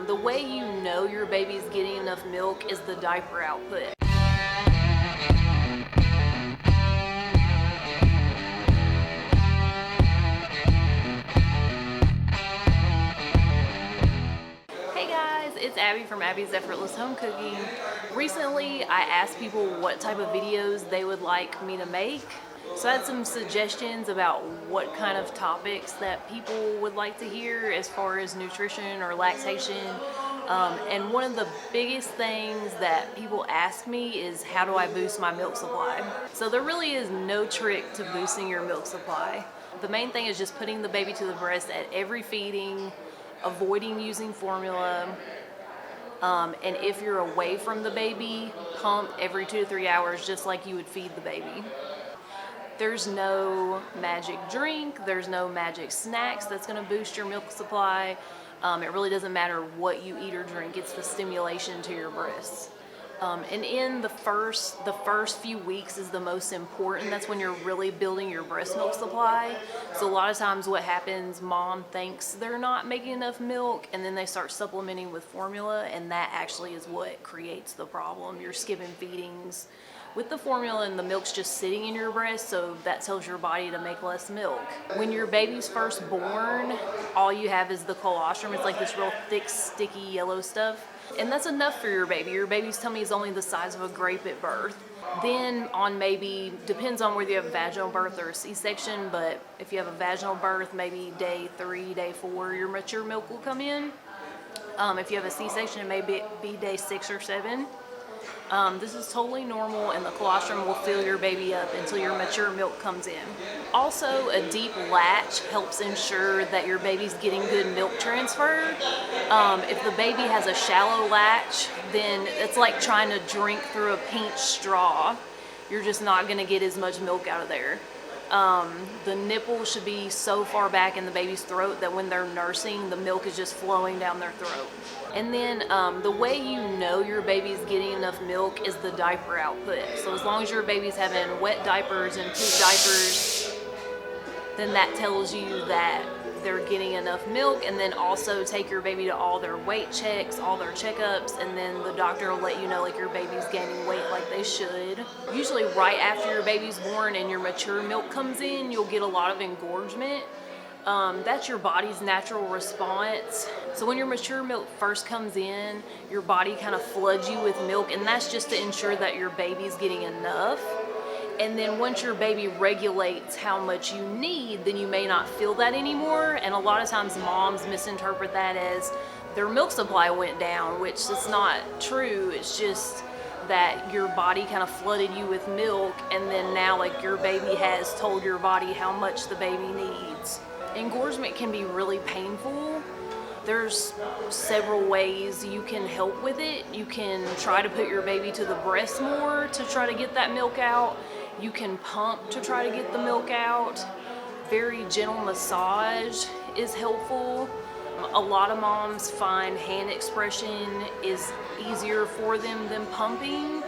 The way you know your baby's getting enough milk is the diaper output. Hey guys, it's Abby from Abby's Effortless Home Cooking. Recently, I asked people what type of videos they would like me to make. So I had some suggestions about what kind of topics that people would like to hear as far as nutrition or lactation. And one of the biggest things that people ask me is, how do I boost my milk supply? So there really is no trick to boosting your milk supply. The main thing is just putting the baby to the breast at every feeding, avoiding using formula, and if you're away from the baby, pump every 2 to 3 hours just like you would feed the baby. There's no magic drink, there's no magic snacks that's going to boost your milk supply. It really doesn't matter what you eat or drink, it's the stimulation to your breasts. And in the first few weeks is the most important. That's when you're really building your breast milk supply. So a lot of times what happens, mom thinks they're not making enough milk, and then they start supplementing with formula, and that actually is what creates the problem. You're skipping feedings with the formula and the milk's just sitting in your breast, so that tells your body to make less milk. When your baby's first born, all you have is the colostrum. It's like this real thick, sticky yellow stuff. And that's enough for your baby. Your baby's tummy is only the size of a grape at birth. Then on maybe, depends on whether you have a vaginal birth or a C-section, but if you have a vaginal birth, maybe day 3, day 4, your mature milk will come in. If you have a C-section, it may be day 6 or 7. This is totally normal, and the colostrum will fill your baby up until your mature milk comes in. Also, a deep latch helps ensure that your baby's getting good milk transfer. If the baby has a shallow latch, then it's like trying to drink through a pink straw. You're just not going to get as much milk out of there. The nipple should be so far back in the baby's throat that when they're nursing, the milk is just flowing down their throat. And then the way you know your baby's getting enough milk is the diaper output. So as long as your baby's having wet diapers and poop diapers, then that tells you that they're getting enough milk. And then also take your baby to all their weight checks, all their checkups, and then the doctor will let you know like your baby's gaining weight like they should. Usually right after your baby's born and your mature milk comes in, you'll get a lot of engorgement. That's your body's natural response. So when your mature milk first comes in, your body kind of floods you with milk, and that's just to ensure that your baby's getting enough. And then once your baby regulates how much you need, then you may not feel that anymore. And a lot of times moms misinterpret that as their milk supply went down, which is not true. It's just that your body kind of flooded you with milk, and then now like your baby has told your body how much the baby needs. Engorgement can be really painful. There's several ways you can help with it. You can try to put your baby to the breast more to try to get that milk out. You can pump to try to get the milk out. Very gentle massage is helpful. A lot of moms find hand expression is easier for them than pumping.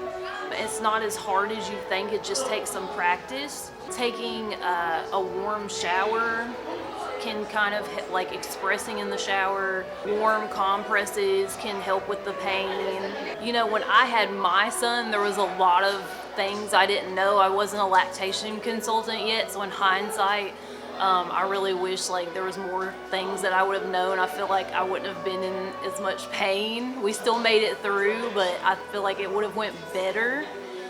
It's not as hard as you think, it just takes some practice. Taking a warm shower can kind of like expressing in the shower. Warm compresses can help with the pain. You know, when I had my son, there was a lot of things I didn't know. I wasn't a lactation consultant yet, so in hindsight, I really wish like there was more things that I would have known. I feel like I wouldn't have been in as much pain. We still made it through, but I feel like it would have went better.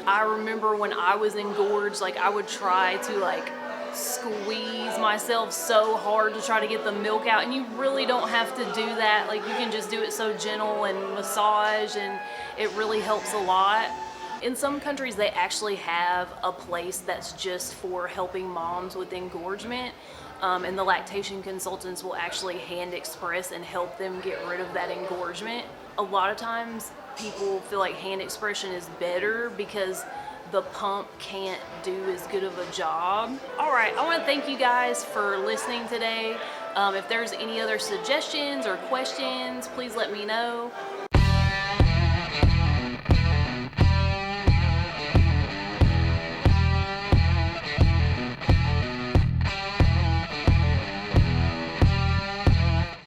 I remember when I was engorged, like I would try to like squeeze myself so hard to try to get the milk out, and you really don't have to do that. Like you can just do it so gentle and massage, and it really helps a lot. In some countries, they actually have a place that's just for helping moms with engorgement, and the lactation consultants will actually hand express and help them get rid of that engorgement. A lot of times people feel like hand expression is better because the pump can't do as good of a job. All right, I want to thank you guys for listening today. If there's any other suggestions or questions, please let me know.